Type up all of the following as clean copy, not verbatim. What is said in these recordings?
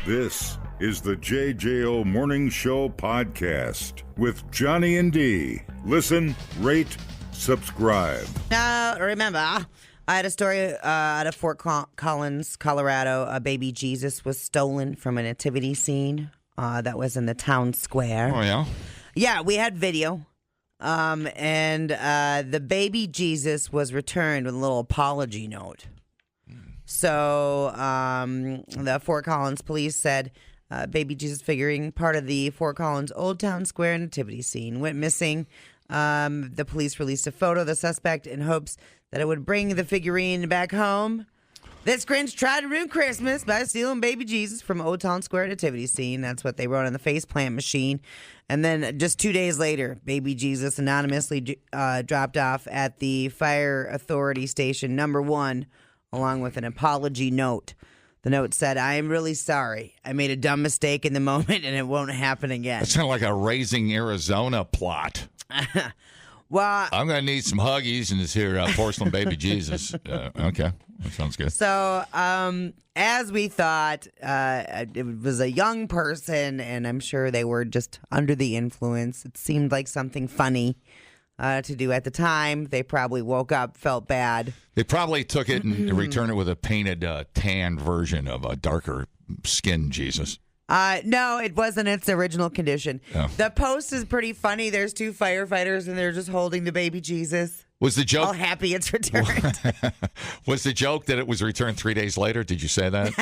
This is the JJO Morning Show podcast with Johnny and D. Listen, rate, subscribe. Now, remember, I had a story out of Fort Collins, Colorado. A baby Jesus was stolen from a nativity scene that was in the town square. Oh, yeah? Yeah, we had video. And the baby Jesus was returned with a little apology note. So the Fort Collins police said baby Jesus figuring part of the Fort Collins Old Town Square nativity scene went missing. The police released a photo of the suspect in hopes that it would bring the figurine back home. This Grinch tried to ruin Christmas by stealing baby Jesus from Old Town Square nativity scene. That's what they wrote on the faceplant machine. And then just 2 days later, baby Jesus anonymously dropped off at the fire authority station number 1, along with an apology note. The note said, "I am really sorry. I made a dumb mistake in the moment, and it won't happen again." It's kind of like a Raising Arizona plot. Well, I'm going to need some Huggies and this here porcelain baby Jesus. Okay, that sounds good. so as we thought, it was a young person, and I'm sure they were just under the influence. It seemed like something funny to do at the time. They probably woke up, felt bad. They probably took it and returned it with a painted tan version of a darker skinned Jesus. No, it wasn't its original condition. Oh. The post is pretty funny. There's 2 firefighters, and they're just holding the baby Jesus. Was the joke? All happy it's returned. Was the joke that it was returned 3 days later? Did you say that?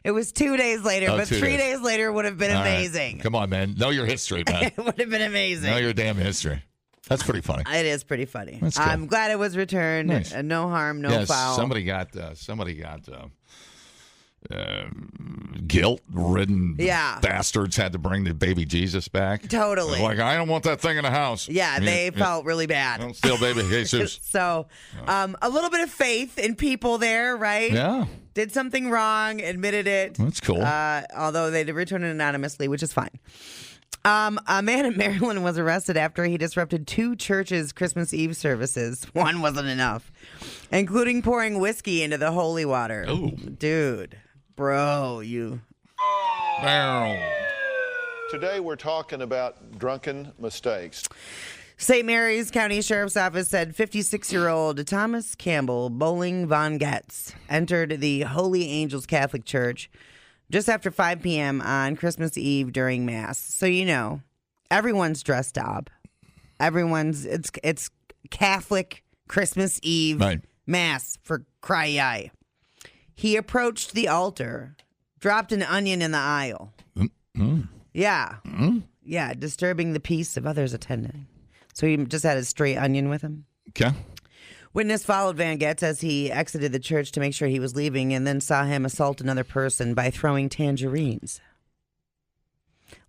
It was 2 days later, but 2 3 days. days later would have been All right. amazing. Come on, man. Know your history, man. It would have been amazing. Know your damn history. That's pretty funny. It is pretty funny. That's cool. I'm glad it was returned. Nice. No harm, no Yes, foul. somebody got guilt-ridden bastards had to bring the baby Jesus back. Totally. Like, I don't want that thing in the house. Yeah, they felt really bad. Don't steal baby Jesus. So, a little bit of faith in people there, right? Yeah. Did something wrong, admitted it. That's cool. Although they did return it anonymously, which is fine. A man in Maryland was arrested after he disrupted 2 churches' Christmas Eve services. One wasn't enough, including pouring whiskey into the holy water. Oh. Dude, bro, you. Today we're talking about drunken mistakes. St. Mary's County Sheriff's Office said 56-year-old Thomas Campbell Bowling Von Getz entered the Holy Angels Catholic Church just after 5 p.m. on Christmas Eve during Mass. So, you know, everyone's dressed up. It's Catholic Christmas Eve Mass for cry-yi. He approached the altar, dropped an onion in the aisle. Yeah. Yeah, disturbing the peace of others attending. So he just had a straight onion with him. Okay. Witness followed Van Getz as he exited the church to make sure he was leaving and then saw him assault another person by throwing tangerines.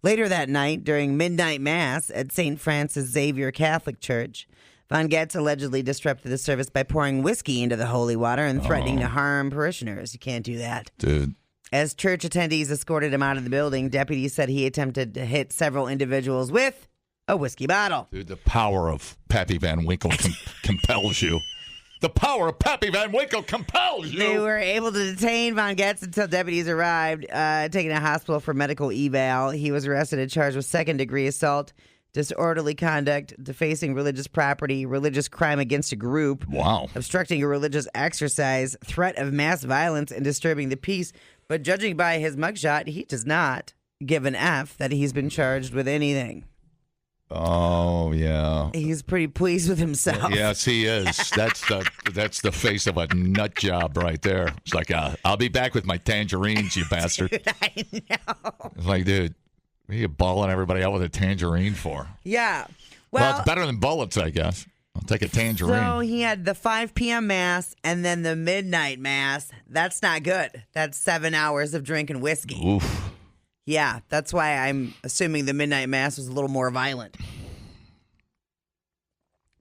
Later that night, during midnight mass at St. Francis Xavier Catholic Church, Van Getz allegedly disrupted the service by pouring whiskey into the holy water and threatening to harm parishioners. You can't do that. Dude. As church attendees escorted him out of the building, deputies said he attempted to hit several individuals with a whiskey bottle. Dude, the power of Pappy Van Winkle compels you. The power of Pappy Van Winkle compels you. They were able to detain Von Getz until deputies arrived, taken to a hospital for medical eval. He was arrested and charged with second-degree assault, disorderly conduct, defacing religious property, religious crime against a group, obstructing a religious exercise, threat of mass violence, and disturbing the peace. But judging by his mugshot, he does not give an F that he's been charged with anything. Oh, yeah. He's pretty pleased with himself. Yes, he is. That's the face of a nut job right there. It's like, I'll be back with my tangerines, you bastard. Dude, I know. It's like, dude, what are you balling everybody out with a tangerine for? Yeah. Well, it's better than bullets, I guess. I'll take a tangerine. So he had the 5 p.m. mass and then the midnight mass. That's not good. That's 7 hours of drinking whiskey. Oof. Yeah, that's why I'm assuming the midnight mass was a little more violent.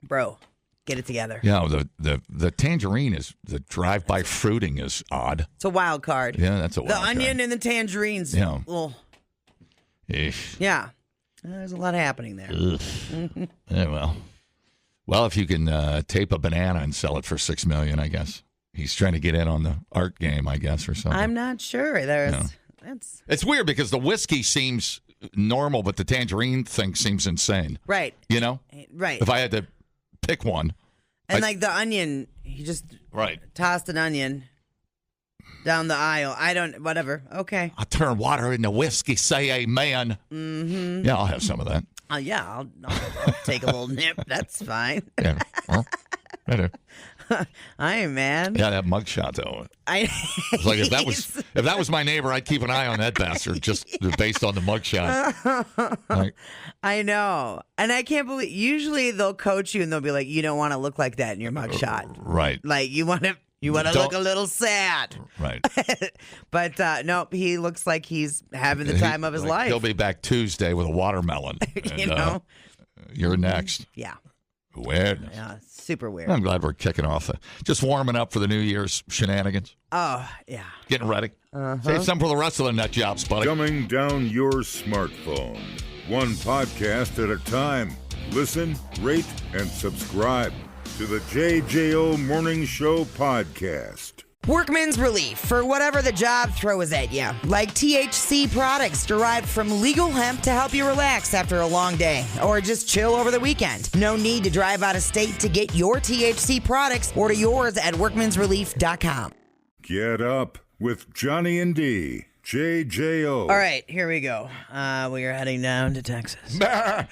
Bro, get it together. Yeah, the tangerine is, the drive-by fruiting is odd. It's a wild card. Yeah, that's a wild The card. onion and the tangerines. Yeah. Well, Eesh. yeah. There's a lot happening there. Yeah, well, if you can tape a banana and sell it for $6 million, I guess He's trying to get in on the art game, I guess, or something. I'm not sure. It's weird because the whiskey seems normal, but the tangerine thing seems insane. Right. You know? Right. If I had to pick one. And like the onion, he just tossed an onion down the aisle. Whatever. Okay. I'll turn water into whiskey, say amen. Mm-hmm. Yeah, I'll have some of that. I'll take a little nip. That's fine. Yeah. Well, better. Aye, man. Yeah, that mugshot though. It's like if that was my neighbor, I'd keep an eye on that bastard just based on the mugshot. Like, I know, and I can't believe. Usually they'll coach you and they'll be like, "You don't want to look like that in your mugshot." Right. Like you want to look a little sad. Right. But nope, he looks like he's having the time of his life. He'll be back Tuesday with a watermelon. And, you're next. Yeah. Weirdness. Yeah, super weird. I'm glad we're kicking off. Just warming up for the New Year's shenanigans. Oh, yeah. Getting ready. Save some for the rest of the nut jobs, buddy. Dumbing down your smartphone. One podcast at a time. Listen, rate, and subscribe to the JJO Morning Show podcast. Workman's relief for whatever the job throws at you, like THC products derived from legal hemp to help you relax after a long day or just chill over the weekend. No need to drive out of state to get your THC products. Order yours at workmansrelief.com. Get up with Johnny and D. JJO. All right, here we go. We are heading down to Texas. That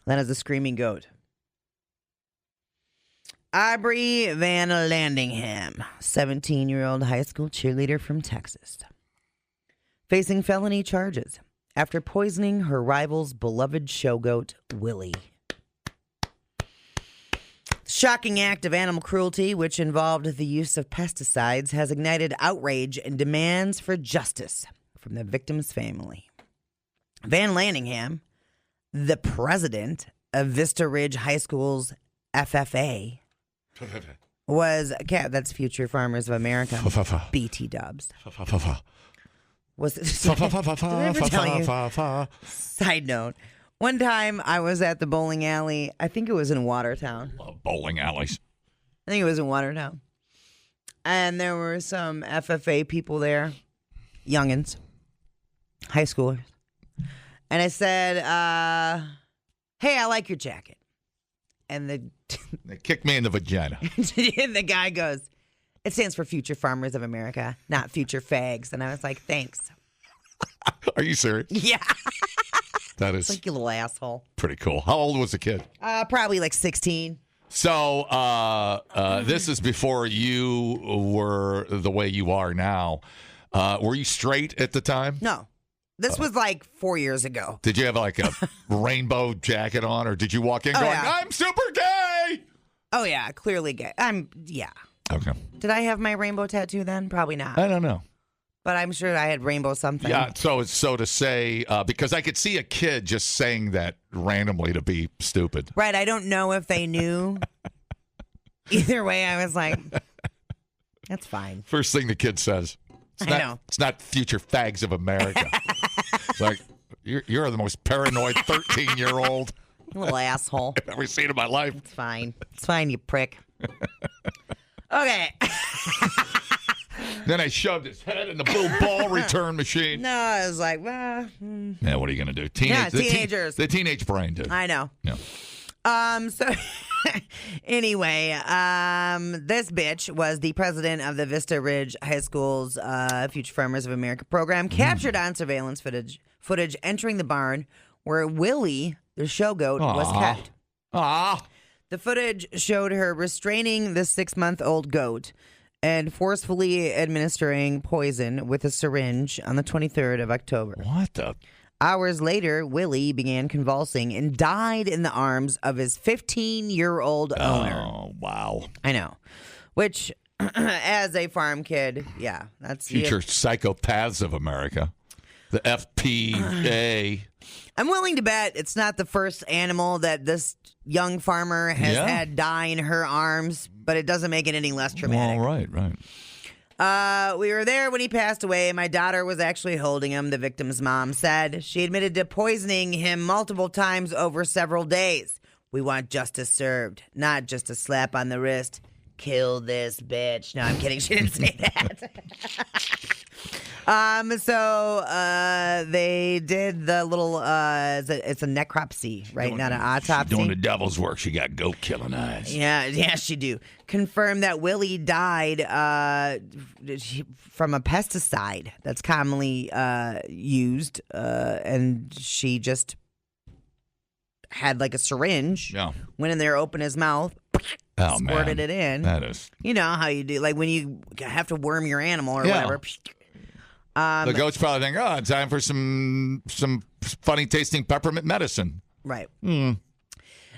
is a screaming goat. Aubrey Van Landingham, 17-year-old high school cheerleader from Texas, facing felony charges after poisoning her rival's beloved show goat, Willie. The shocking act of animal cruelty, which involved the use of pesticides, has ignited outrage and demands for justice from the victim's family. Van Landingham, the president of Vista Ridge High School's FFA, was that's Future Farmers of America, BT Dubs. Was it? Did I ever tell you? Side note: one time I was at the bowling alley. I think it was in Watertown. Love bowling alleys. I think it was in Watertown, and there were some FFA people there, youngins, high schoolers, and I said, "Hey, I like your jacket," and they kicked me in the vagina. And the guy goes, "It stands for Future Farmers of America, not Future Fags." And I was like, "Thanks." Are you serious? Yeah. That is like you little asshole. Pretty cool. How old was the kid? Probably like 16. So this is before you were the way you are now. Were you straight at the time? No. This was like 4 years ago. Did you have like a rainbow jacket on, or did you walk in going, yeah. "I'm super gay"? Oh, yeah. Clearly gay. Yeah. Okay. Did I have my rainbow tattoo then? Probably not. I don't know. But I'm sure I had rainbow something. Yeah, so to say, because I could see a kid just saying that randomly to be stupid. Right, I don't know if they knew. Either way, I was like, that's fine. First thing the kid says. I know. It's not Future Fags of America. It's like, you're the most paranoid 13-year-old. Little asshole. I've ever seen in my life. It's fine. It's fine, you prick. Okay. Then I shoved his head in the blue ball return machine. No, I was like, Yeah, what are you going to do? Teenagers. The teenage brain, dude. I know. Yeah. So anyway, this bitch was the president of the Vista Ridge High School's Future Farmers of America program, captured on surveillance footage entering the barn where Willie, the show goat, was kept. The footage showed her restraining the 6-month-old goat and forcefully administering poison with a syringe on the 23rd of October. What the? Hours later, Willie began convulsing and died in the arms of his 15-year-old owner. Oh, wow. I know. Which, as a farm kid, yeah, that's... Future Psychopaths of America. The FPA. I'm willing to bet it's not the first animal that this young farmer has had die in her arms, but it doesn't make it any less traumatic. Well, right. We were there when he passed away. My daughter was actually holding him, the victim's mom said. She admitted to poisoning him multiple times over several days. We want justice served, not just a slap on the wrist. Kill this bitch. No, I'm kidding. She didn't say that. So they did the little, it's a necropsy, right? Not an autopsy. She's doing the devil's work. She got goat killing eyes. Yeah, she do. Confirmed that Willie died from a pesticide that's commonly used, and she just had like a syringe. Yeah. Went in there, opened his mouth. Squirted it in. That is. You know how you do, like when you have to worm your animal or whatever. The goats probably think, oh, it's time for some funny tasting peppermint medicine. Right.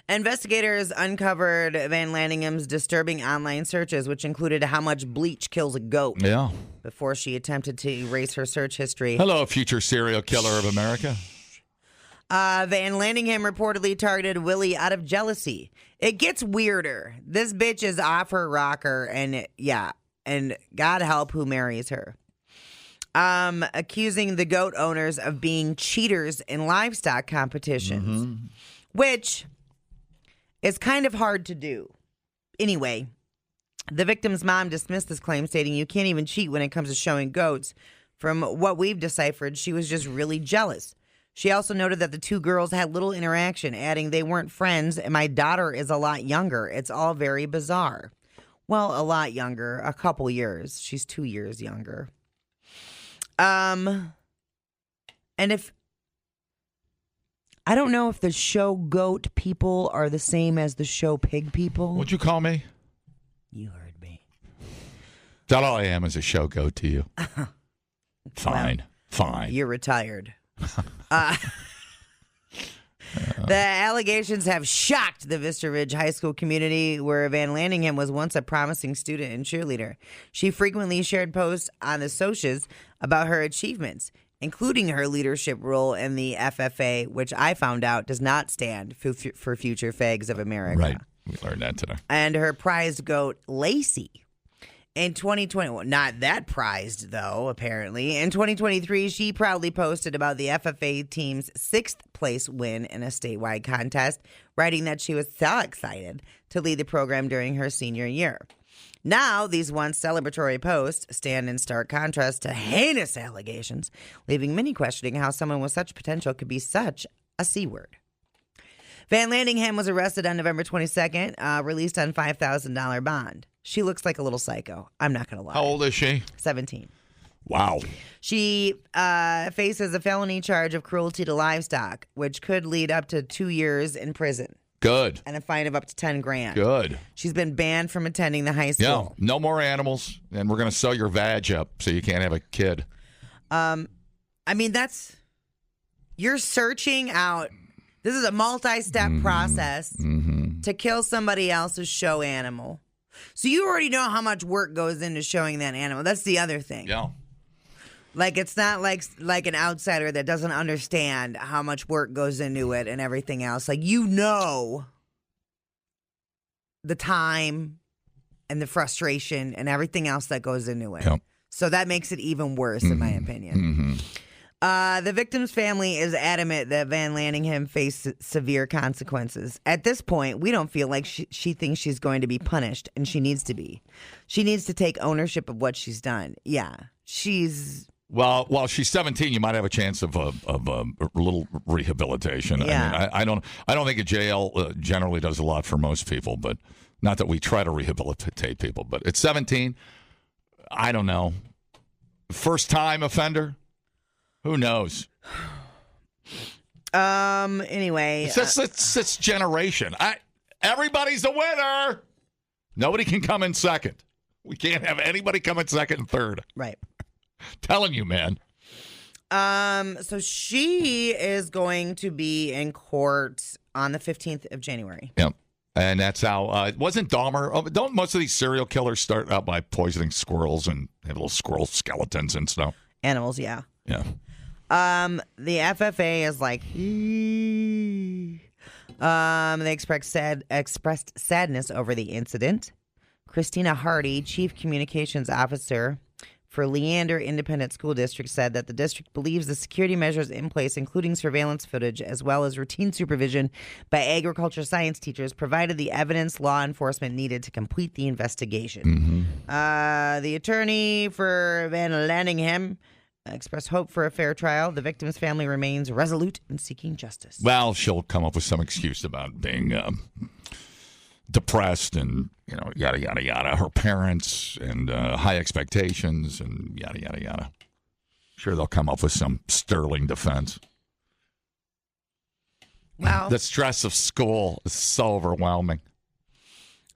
Investigators uncovered Van Laningham's disturbing online searches, which included how much bleach kills a goat. Yeah. Before she attempted to erase her search history. Hello, future serial killer of America. Van Lanningham reportedly targeted Willie out of jealousy. It gets weirder. This bitch is off her rocker, and God help who marries her. Accusing the goat owners of being cheaters in livestock competitions, which is kind of hard to do. Anyway, the victim's mom dismissed this claim, stating you can't even cheat when it comes to showing goats. From what we've deciphered, she was just really jealous. She also noted that the two girls had little interaction, adding they weren't friends, and my daughter is a lot younger. It's all very bizarre. Well, a lot younger, a couple years. She's 2 years younger. And if I don't know if the show goat people are the same as the show pig people. What'd you call me? You heard me. That all I am is a show goat to you. Fine. You're retired. The allegations have shocked the Vista Ridge High School community, where Van Lanningham was once a promising student and cheerleader. She frequently shared posts on the socials about her achievements, including her leadership role in the FFA, which I found out does not stand for Future Fags of America. Right. We learned that today. And her prized goat, Lacey. In 2020, well, not that prized, though, apparently. In 2023, she proudly posted about the FFA team's 6th place win in a statewide contest, writing that she was so excited to lead the program during her senior year. Now, these once celebratory posts stand in stark contrast to heinous allegations, leaving many questioning how someone with such potential could be such a C-word. Van Lanningham was arrested on November 22nd, released on $5,000 bond. She looks like a little psycho. I'm not going to lie. How old is she? 17. Wow. She faces a felony charge of cruelty to livestock, which could lead up to 2 years in prison. Good. And a fine of up to $10,000. Good. She's been banned from attending the high school. Yeah, no more animals, and we're going to sew your vag up so you can't have a kid. I mean, you're searching out. This is a multi-step process to kill somebody else's show animal. So you already know how much work goes into showing that animal. That's the other thing. Yeah. Like, it's not like an outsider that doesn't understand how much work goes into it and everything else. Like, you know the time and the frustration and everything else that goes into it. Yep. So that makes it even worse, in my opinion. The victim's family is adamant that Van Lanningham faced severe consequences. At this point, we don't feel like she thinks she's going to be punished, and she needs to be. She needs to take ownership of what she's done. Yeah, she's... Well, while she's 17, you might have a chance of a little rehabilitation. Yeah. I mean, I don't think a jail generally does a lot for most people, but not that we try to rehabilitate people. But at 17, I don't know. First-time offender? Who knows? Anyway. It's generation. Everybody's a winner. Nobody can come in second. We can't have anybody come in second and third. Right. Telling you, man. So she is going to be in court on the 15th of January. Yep. And that's how, wasn't Dahmer, don't most of these serial killers start out by poisoning squirrels and have little squirrel skeletons and stuff? Animals, yeah. Yeah. The FFA is like, they expressed sadness over the incident. Christina Hardy, Chief Communications Officer for Leander Independent School District said that the district believes the security measures in place, including surveillance footage as well as routine supervision by agriculture science teachers, provided the evidence law enforcement needed to complete the investigation. The attorney for Van Lanningham expressed hope for a fair trial. The victim's family remains resolute in seeking justice. Well, she'll come up with some excuse about being depressed and, yada, yada, yada. Her parents and high expectations and yada, yada, yada. Sure, they'll come up with some sterling defense. Wow. The stress of school is so overwhelming.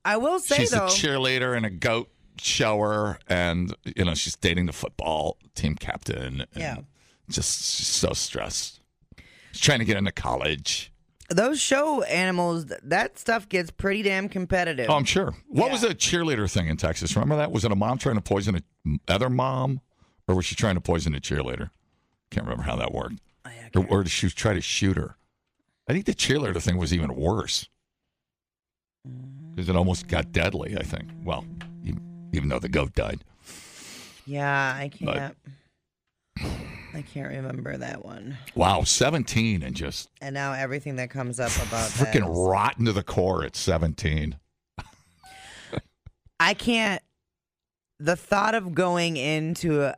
I will say, she's though, a cheerleader and a goat shower, and, she's dating the football team captain. And just she's so stressed. She's trying to get into college. those show animals, that stuff gets pretty damn competitive. Oh, I'm sure. What was the cheerleader thing in Texas? Remember that? Was it a mom trying to poison another mom, or was she trying to poison a cheerleader? Can't remember how that worked. Or did she try to shoot her? I think the cheerleader thing was even worse because it almost got deadly, I think. Well, even though the goat died. Yeah, I can't. I can't remember that one. Wow, 17 and just... And now everything that comes up about freaking that. rotten to the core at 17. I can't... The thought of going into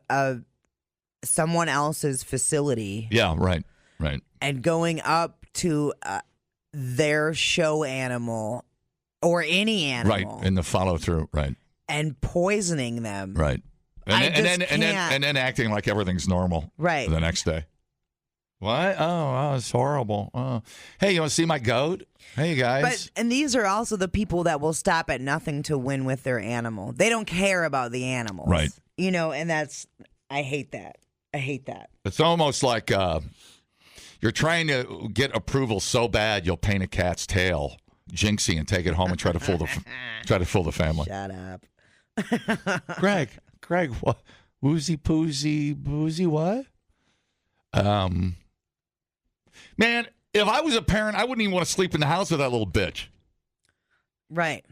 someone else's facility... Yeah, right. And going up to their show animal or any animal. Right, in the follow-through, right. And poisoning them. Right. And then acting like everything's normal. Right. The next day. What? Oh, it's horrible. Oh. Hey, you want to see my goat? Hey, guys. And these are also the people that will stop at nothing to win with their animal. They don't care about the animals. Right. You know, and that's, I hate that. It's almost like you're trying to get approval so bad you'll paint a cat's tail, jinxie, and take it home and try to fool the family. Shut up. Greg, what? Woozy poozy, boozy what? Man, if I was a parent, I wouldn't even want to sleep in the house with that little bitch. Right.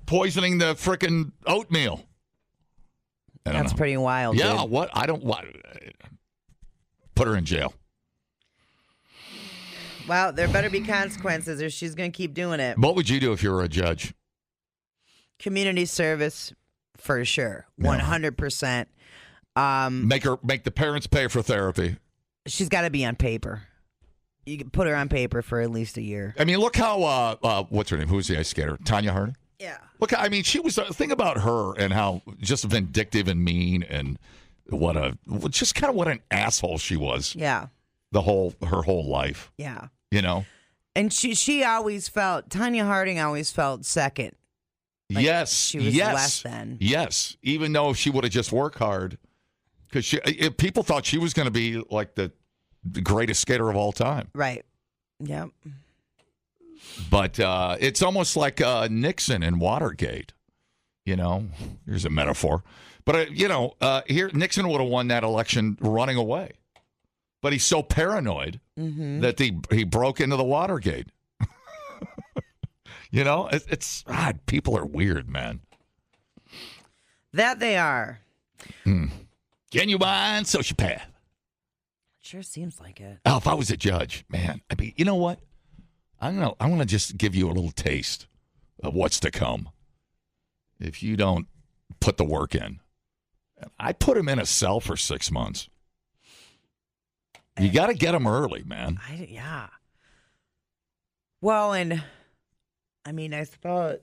Poisoning the frickin' oatmeal. That's pretty wild. Yeah, dude. what? Put her in jail. Well, there better be consequences or she's going to keep doing it. What would you do if you were a judge? Community service, for sure. 100%. Make the parents pay for therapy. She's got to be on paper. You can put her on paper for at least a year. I mean, look how, what's her name? Who's the ice skater? Tanya Harding? Yeah. Look, I mean, she was, think about her and how just vindictive and mean and what an asshole she was. Yeah. Her whole life. Yeah. You know? And she always felt, Tanya Harding always felt second. Like yes. She was less than. Yes. Even though if she would have just worked hard. Because people thought she was going to be like the greatest skater of all time. Right. Yep. But it's almost like Nixon and Watergate. You know, here's a metaphor. But, here, Nixon would have won that election running away. But he's so paranoid that he broke into the Watergate. You know, it's people are weird, man. That they are. Genuine sociopath. Sure seems like it. Oh, if I was a judge, man, I mean, you know what? I'm gonna just give you a little taste of what's to come if you don't put the work in. I put him in a cell for 6 months. You got to get him early, man. Yeah. Well, and I mean, I suppose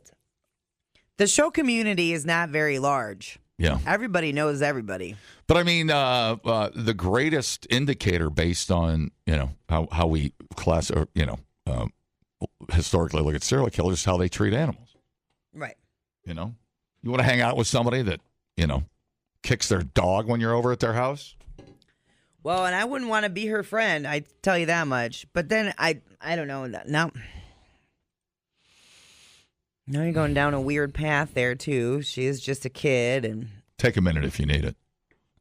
the show community is not very large. Yeah. Everybody knows everybody. But I mean, the greatest indicator based on, how we class or, historically look at serial killers is how they treat animals. Right. You want to hang out with somebody that, kicks their dog when you're over at their house? Well, and I wouldn't want to be her friend. I tell you that much. But then I don't know. Now you're going down a weird path there too. She is just a kid, and take a minute if you need it.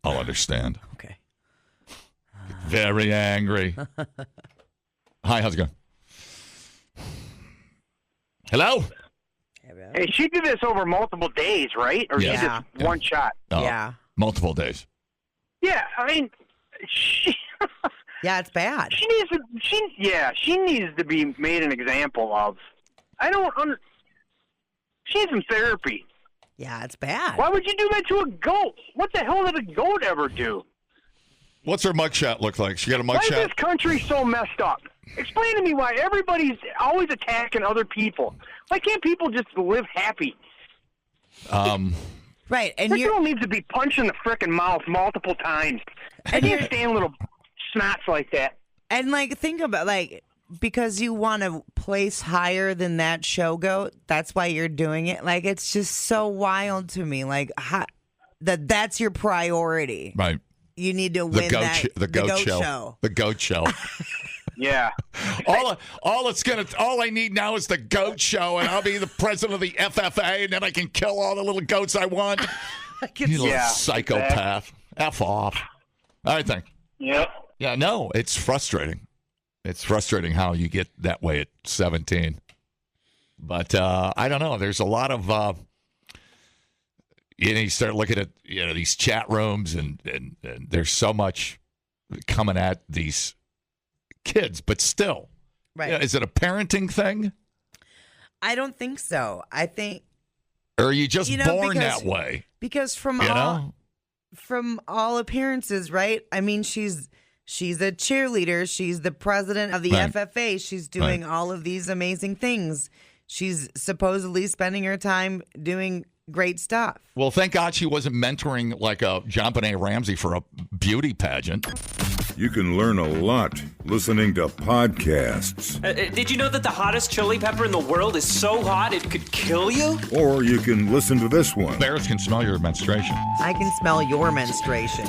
I'll understand. Okay. Very angry. Hi, how's it going? Hello? Hey, she did this over multiple days, right? Or Yeah. she just one shot? Oh, Yeah. multiple days. Yeah, I mean, she Yeah, it's bad. she needs to be made an example of. She needs some therapy. Yeah, it's bad. Why would you do that to a goat? What the hell did a goat ever do? What's her mugshot look like? She got a Why is mugshot? this country so messed up? Explain to me why everybody's always attacking other people. Why can't people just live happy? Right, and This you're girl needs to be punched in the frickin' mouth multiple times. I can't stand little snots like that. and like think about like because you want to place higher than that show goat. That's why you're doing it. Like it's just so wild to me. Like that's your priority. Right. You need to win The goat show. The goat show. Yeah. all I need now is the goat show, and I'll be the president of the FFA, and then I can kill all the little goats I want. You little Yeah, psychopath. F off. I think. Yep. Yeah, no, it's frustrating. It's frustrating how you get that way at 17. But I don't know. There's a lot of, you start looking at these chat rooms, and there's so much coming at these kids. But still, Right. Is it a parenting thing? I don't think so. I think Or are you just born because- that way? because from all appearances, right? I mean, she's a cheerleader. She's the president of the Right. FFA. She's doing all of these amazing things. She's supposedly spending her time doing great stuff. Well, thank God she wasn't mentoring like a John Benet Ramsey for a beauty pageant. You can learn a lot listening to podcasts, Did you know that the hottest chili pepper in the world is so hot it could kill you? or you can listen to this one. Bears can smell your menstruation. I can smell your menstruation.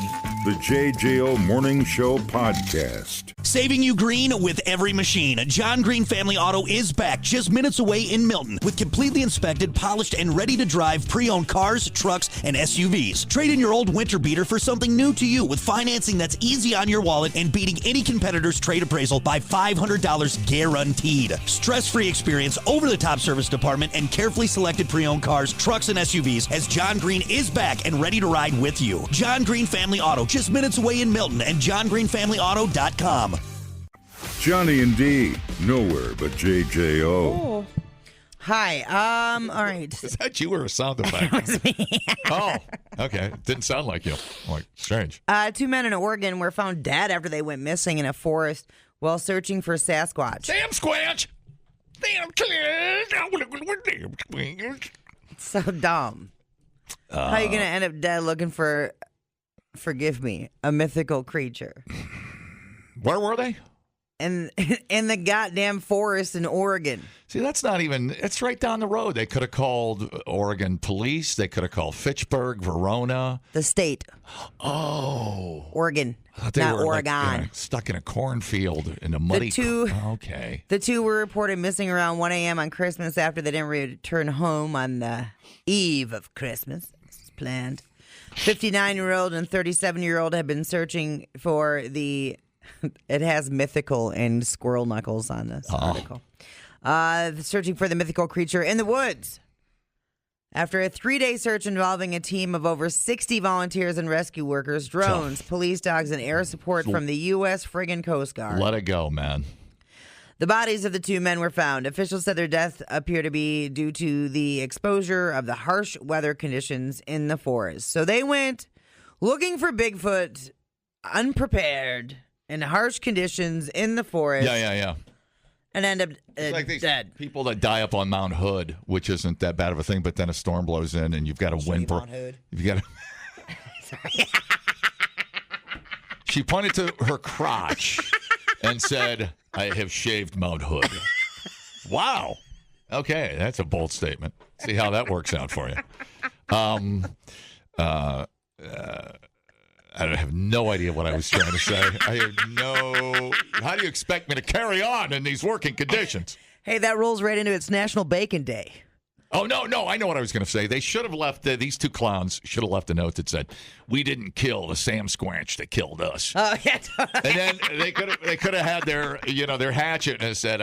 The JJO Morning Show Podcast. Saving you green with every machine. John Green Family Auto is back just minutes away in Milton with completely inspected, polished, and ready to drive pre-owned cars, trucks, and SUVs. Trade in your old winter beater for something new to you with financing that's easy on your wallet and beating any competitor's trade appraisal by $500 guaranteed. Stress-free experience, over-the-top service department, and carefully selected pre-owned cars, trucks, and SUVs as John Green is back and ready to ride with you. John Green Family Auto, just minutes away in Milton, and johngreenfamilyauto.com. Johnny and D, nowhere but JJO. Hi. All right. Is that you or a sound effect? Oh, okay. Didn't sound like you. Like, strange. 2 men in Oregon were found dead after they went missing in a forest while searching for Sasquatch. Damn Squatch! Damn Squatch! It's so dumb. How are you going to end up dead looking for, forgive me, a mythical creature? Where were they? In the goddamn forest in Oregon. See, that's not even, it's right down the road. They could have called Oregon police. They could have called Fitchburg, Verona. The state. Oh. Oregon. I thought they Not were Oregon. like, stuck in a cornfield in a muddy. Okay. The two were reported missing around 1 a.m. on Christmas after they didn't return home on the eve of Christmas. As planned. 59-year-old and 37-year-old have been searching for the... It has mythical and squirrel knuckles on this article. Searching for the mythical creature in the woods. After a 3-day search involving a team of over 60 volunteers and rescue workers, drones, police dogs, and air support from the U.S. friggin' Coast Guard. Let it go, man. The bodies of the 2 men were found. Officials said their deaths appear to be due to the exposure of the harsh weather conditions in the forest. So they went looking for Bigfoot unprepared in harsh conditions in the forest. Yeah. And end up It's like these dead. people that die up on Mount Hood, which isn't that bad of a thing, but then a storm blows in and you've got a whimper. Mount Hood. You've got a... She pointed to her crotch and said, I have shaved Mount Hood. Wow. Okay, that's a bold statement. See how that works out for you. I have no idea what I was trying to say. I have no... How do you expect me to carry on in these working conditions? Hey, that rolls right into It's National Bacon Day. Oh, no, I know what I was going to say. They should have left, these 2 clowns should have left a note that said, we didn't kill the Sam Squatch that killed us. Oh, yeah. And then they could have had their hatchet and it said,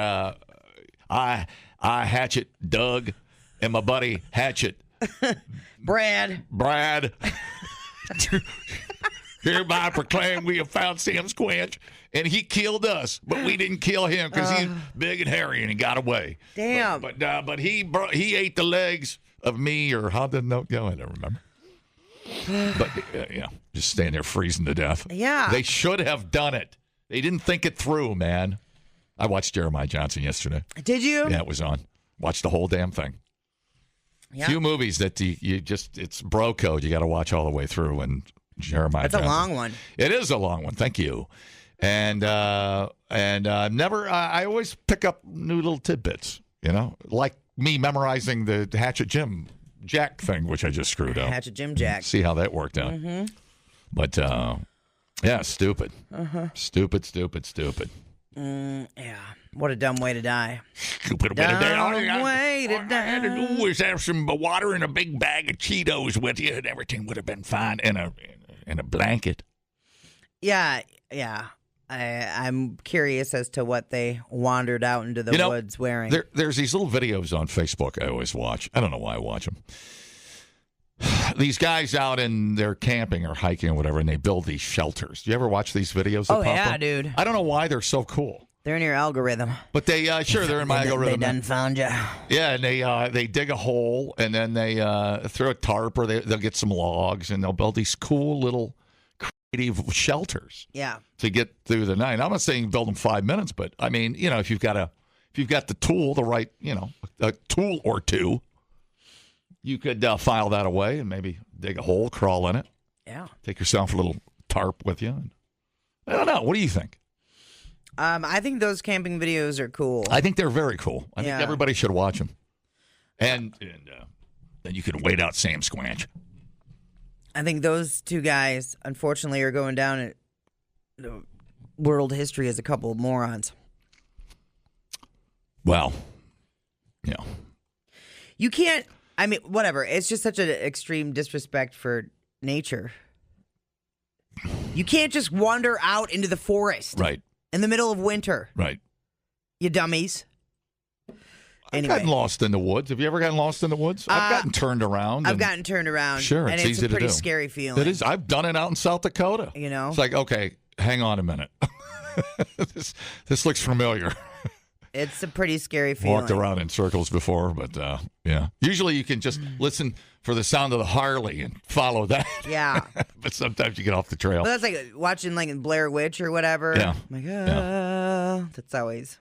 I hatchet Doug and my buddy Hatchet. Brad. Hereby proclaim we have found Sam Squatch, and he killed us, but we didn't kill him because he's big and hairy and he got away. Damn. But he ate the legs of me, or how did the note go? I don't remember. But just staying there freezing to death. Yeah. They should have done it. They didn't think it through, man. I watched Jeremiah Johnson yesterday. Did you? Yeah, it was on. Watched the whole damn thing. Yeah. Few movies that it's bro code. You got to watch all the way through. And Jeremiah That's Johnson. a long one. It is a long one. Thank you. And I always pick up new little tidbits, like me memorizing the Hatchet Jim Jack thing, which I just screwed up. Hatchet Jim Jack. See how that worked out. Mm-hmm. But, stupid. Stupid. Yeah. What a dumb way to die. Stupid way to die. All I had to die. do was have some water and a big bag of Cheetos with you, and everything would have been fine. And a blanket. Yeah. I'm curious as to what they wandered out into the woods wearing. There's these little videos on Facebook I always watch. I don't know why I watch them. These guys out in their camping or hiking or whatever, and they build these shelters. Do you ever watch these videos? That Oh, pop yeah, up? dude. I don't know why they're so cool. They're in your algorithm. But they're in my algorithm. They done found you. Yeah, and they dig a hole, and then they throw a tarp, or they'll get some logs, and they'll build these cool little creative shelters. Yeah. To get through the night. I'm not saying build them 5 minutes, but I mean, if you've got the tool, the right, a tool or two, you could file that away and maybe dig a hole, crawl in it. Yeah. Take yourself a little tarp with you. I don't know. What do you think? I think those camping videos are cool. I think they're very cool. I think everybody should watch them. And then you can wait out Sam Squatch. I think those two guys, unfortunately, are going down in world history as a couple of morons. Well, you can't. I mean, whatever. It's just such an extreme disrespect for nature. You can't just wander out into the forest. Right. In the middle of winter. Right. You dummies. I've gotten lost in the woods. Have you ever gotten lost in the woods? I've gotten turned around. I've gotten turned around. Sure, and it's it's easy a to pretty do. scary feeling. It is. I've done it out in South Dakota. It's like, okay, hang on a minute. This looks familiar. It's a pretty scary feeling. Walked around in circles before, but yeah. Usually you can just listen for the sound of the Harley and follow that. Yeah. But sometimes you get off the trail. Well, that's like watching like Blair Witch or whatever. Yeah. I'm like, that's always.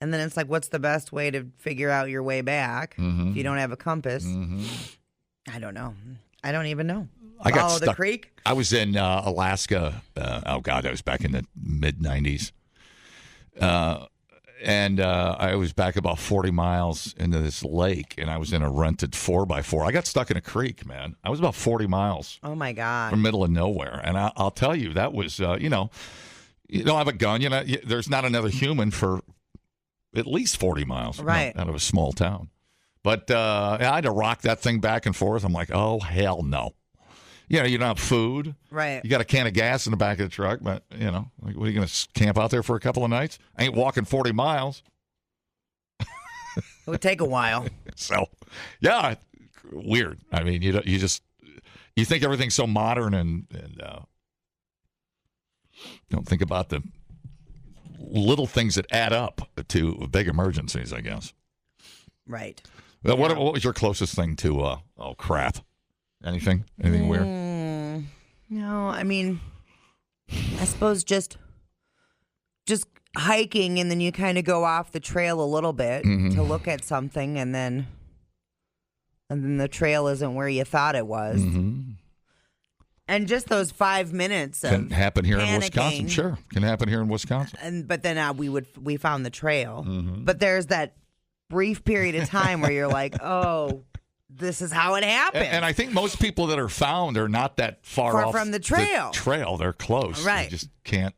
And then it's like, what's the best way to figure out your way back if you don't have a compass? Mm-hmm. I don't know. I don't even know. I got Follow stuck. the creek? I was in Alaska. I was back in the mid-'90s. And I was back about 40 miles into this lake, and I was in a rented 4x4. I got stuck in a creek, man. I was about 40 miles. Oh, my God. From middle of nowhere. And I'll tell you, that was, you don't have a gun. There's not another human for at least 40 miles right. Out of a small town. But I had to rock that thing back and forth. I'm like, oh, hell no. You don't have food. Right. You got a can of gas in the back of the truck, but, like, what are you going to camp out there for a couple of nights? I ain't walking 40 miles. It would take a while. So, yeah, weird. I mean, you think everything's so modern and don't think about the little things that add up to big emergencies, I guess. Right. Well, what was your closest thing to, crap? Anything weird? No, I mean, I suppose just hiking, and then you kind of go off the trail a little bit to look at something, and then the trail isn't where you thought it was. Mm-hmm. And just those 5 minutes of can happen here panicking, in Wisconsin. Sure, can happen here in Wisconsin. But then we found the trail. Mm-hmm. But there's that brief period of time where you're like, oh. This is how it happened. And I think most people that are found are not that far off from the trail. They're close. Right. They just can't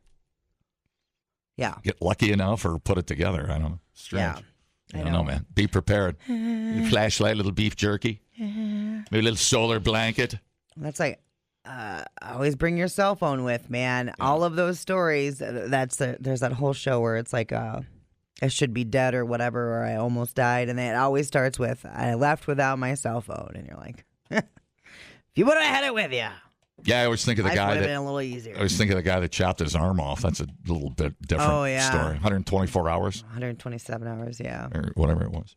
get lucky enough or put it together. I don't know. Strange. Yeah. I don't know, man. Be prepared. Flashlight, little beef jerky, maybe a little solar blanket. That's like, always bring your cell phone with, man. Yeah. All of those stories. There's that whole show where it's like I should be dead or whatever, or I almost died. And it always starts with, I left without my cell phone. And you're like, if you would have had it with you. Yeah, I always think of the Life guy would have that been a little easier. I was thinking of the guy that chopped his arm off. That's a little bit different story. 124 hours 127 hours, yeah. or whatever it was.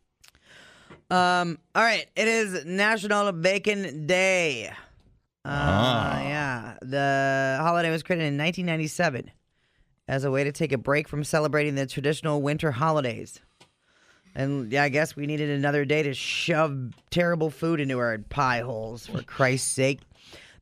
All right, it is National Bacon Day. Yeah, the holiday was created in 1997 as a way to take a break from celebrating the traditional winter holidays. And yeah, I guess we needed another day to shove terrible food into our pie holes, for Christ's sake.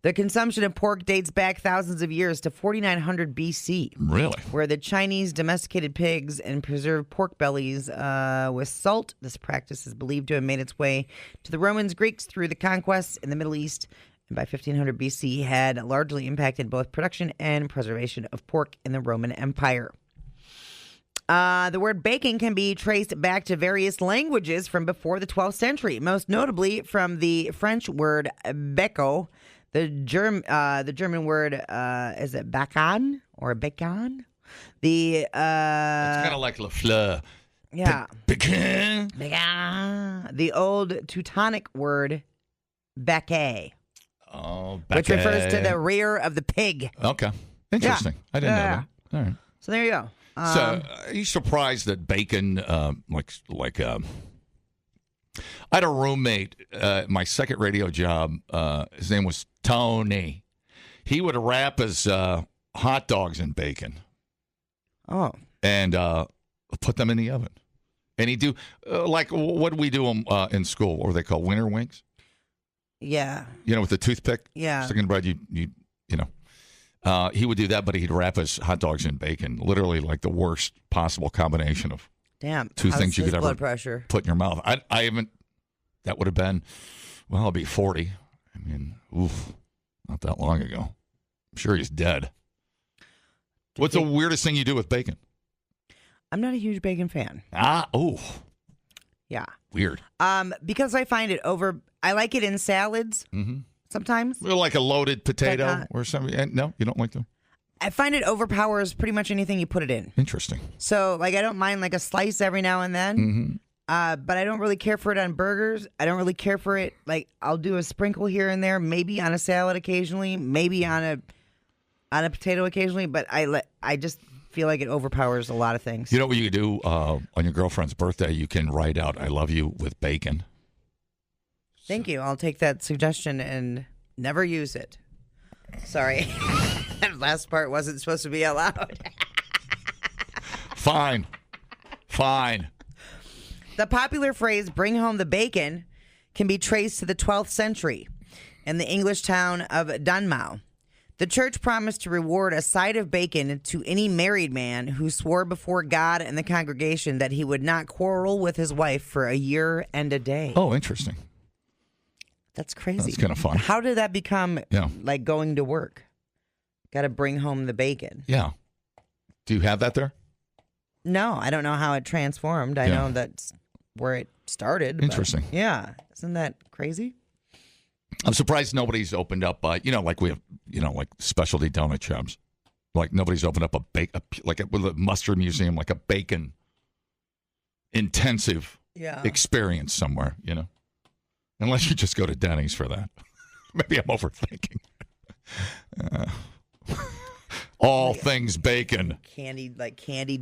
The consumption of pork dates back thousands of years to 4900 BC. Really? Where the Chinese domesticated pigs and preserved pork bellies with salt. This practice is believed to have made its way to the Romans, Greeks through the conquests in the Middle East. And by 1500 BC had largely impacted both production and preservation of pork in the Roman Empire. The word bacon can be traced back to various languages from before the 12th century, most notably from the French word becco. The German word, is it bacon or bacon? It's kind of like Le Fleur. Yeah. Bacon. Bacon. The old Teutonic word becque. Oh, which refers to the rear of the pig. Okay. Interesting. Yeah. I didn't know that. All right. So there you go. So are you surprised that bacon, I had a roommate, my second radio job, his name was Tony. He would wrap his hot dogs in bacon. Oh. And put them in the oven. And he'd do, what do we do in school? What were they called? Winter wings? Yeah. You know, with the toothpick? Yeah. Sticking in bread, you know. He would do that, but he'd wrap his hot dogs in bacon. Literally like the worst possible combination of two things you could ever put in your mouth. I haven't, that would have been, well, I'll be 40. I mean, not that long ago. I'm sure he's dead. What's the weirdest thing you do with bacon? I'm not a huge bacon fan. Yeah. Weird. Because I find it I like it in salads sometimes. Like a loaded potato or something. No, you don't like them? I find it overpowers pretty much anything you put it in. Interesting. So, I don't mind a slice every now and then. But I don't really care for it on burgers. I don't really care for it. I'll do a sprinkle here and there, maybe on a salad occasionally, maybe on a potato occasionally. But I just feel like it overpowers a lot of things. You know what you do on your girlfriend's birthday? You can write out "I love you" with bacon. Thank you. I'll take that suggestion and never use it. Sorry, that last part wasn't supposed to be allowed. Fine. The popular phrase, bring home the bacon, can be traced to the 12th century in the English town of Dunmow. The church promised to reward a side of bacon to any married man who swore before God and the congregation that he would not quarrel with his wife for a year and a day. Oh, interesting. That's crazy. That's kind of fun. How did that become like going to work? Got to bring home the bacon. Yeah. Do you have that there? No, I don't know how it transformed. I know that's where it started. Interesting. Yeah. Isn't that crazy? I'm surprised nobody's opened up, like we have, like specialty donut shops. Like nobody's opened up with a mustard museum, like a bacon intensive experience somewhere, Unless you just go to Denny's for that. Maybe I'm overthinking. All things bacon. Candied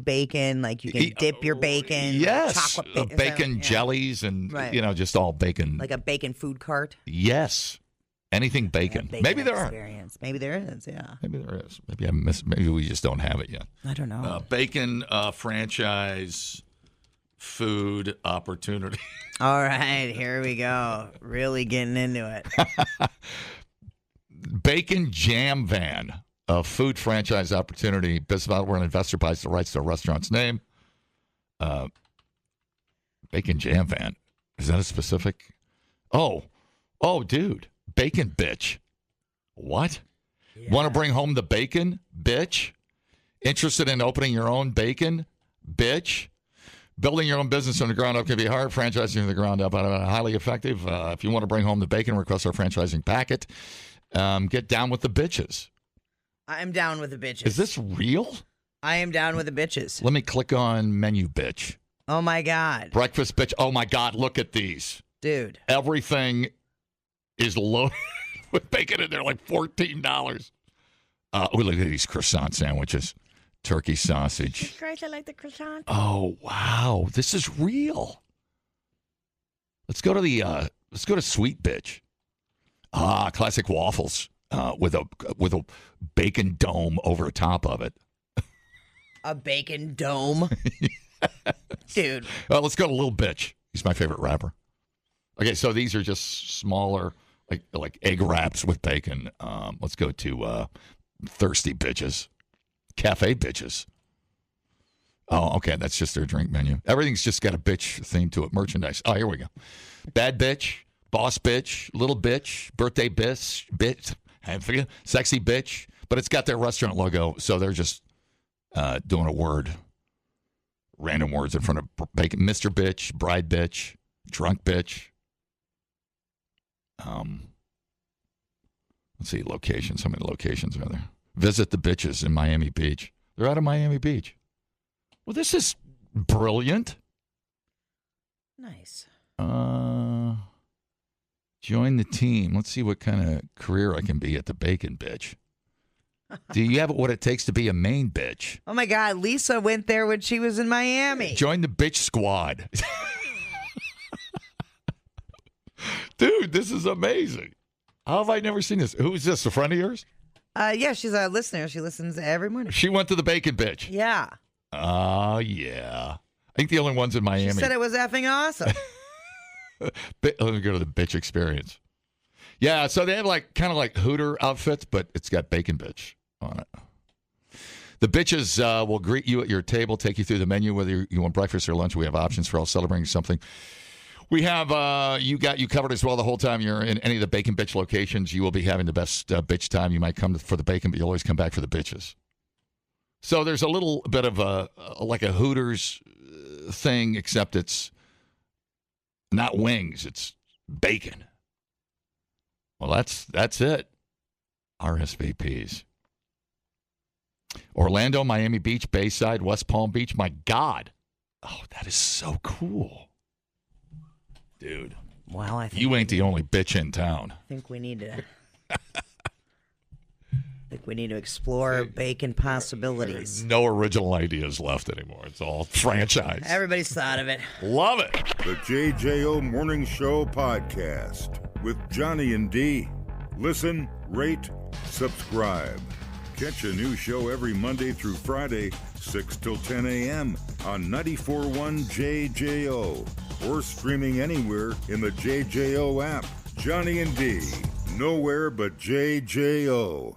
bacon. You can dip your bacon. Yes. Chocolate bacon jellies and, just all bacon. Like a bacon food cart. Yes. Anything bacon. Maybe there are. Maybe there is, yeah. Maybe there is. Maybe we just don't have it yet. I don't know. Bacon franchise food opportunity. All right, here we go. Really getting into it. Bacon Jam Van, a food franchise opportunity. Business model where an investor buys the rights to a restaurant's name. Bacon Jam Van. Is that a specific? Oh, dude. Bacon bitch. What? Yeah. Want to bring home the bacon? Bitch. Interested in opening your own bacon? Bitch. Building your own business from the ground up can be hard. Franchising from the ground up, highly effective. If you want to bring home the bacon, request our franchising packet. Get down with the bitches. I'm down with the bitches. Is this real? I am down with the bitches. Let me click on menu, bitch. Oh, my God. Breakfast, bitch. Oh, my God. Look at these. Dude. Everything is loaded with bacon in there, like $14. Look at these croissant sandwiches. Turkey sausage. Christ, I like the croissant. Oh, wow. This is real. Let's go to sweet bitch. Classic waffles with a bacon dome over top of it. A bacon dome? Dude. Let's go to little bitch. He's my favorite rapper. Okay, so these are just smaller, like egg wraps with bacon. Let's go to thirsty bitches. Cafe bitches. Oh, okay. That's just their drink menu. Everything's just got a bitch theme to it. Merchandise. Oh, here we go. Bad bitch, boss bitch, little bitch, birthday bitch, sexy bitch. But it's got their restaurant logo, so they're just doing a word, random words in front of bacon. Mr. Bitch, bride bitch, drunk bitch. Let's see, locations. How many locations are there? Visit the bitches in Miami Beach. They're out of Miami Beach. Well, this is brilliant. Nice. Join the team. Let's see what kind of career I can be at the bacon bitch. Do you have what it takes to be a main bitch? Oh, my God. Lisa went there when she was in Miami. Join the bitch squad. Dude, this is amazing. How have I never seen this? Who is this, a friend of yours? Yeah, she's a listener. She listens every morning. She went to the bacon bitch. Yeah. Oh, yeah. I think the only ones in Miami. She said it was effing awesome. Let me go to the bitch experience. Yeah, so they have kind of like Hooter outfits, but it's got bacon bitch on it. The bitches will greet you at your table, take you through the menu, whether you want breakfast or lunch. We have options for all celebrating something. We have you covered as well the whole time you're in any of the bacon bitch locations. You will be having the best bitch time. You might come for the bacon, but you'll always come back for the bitches. So there's a little bit of a Hooters thing, except it's not wings, it's bacon. Well, that's it. RSVPs. Orlando, Miami Beach, Bayside, West Palm Beach. My God. Oh, that is so cool. Dude. Well, I think you ain't the only bitch in town. I think we need to explore bacon possibilities. There's no original ideas left anymore. It's all franchise. Everybody's thought of it. Love it. The JJO Morning Show podcast with Johnny and D. Listen, rate, subscribe. Catch a new show every Monday through Friday, 6 till 10 a.m. on 94.1 JJO or streaming anywhere in the JJO app. Johnny and D, nowhere but JJO.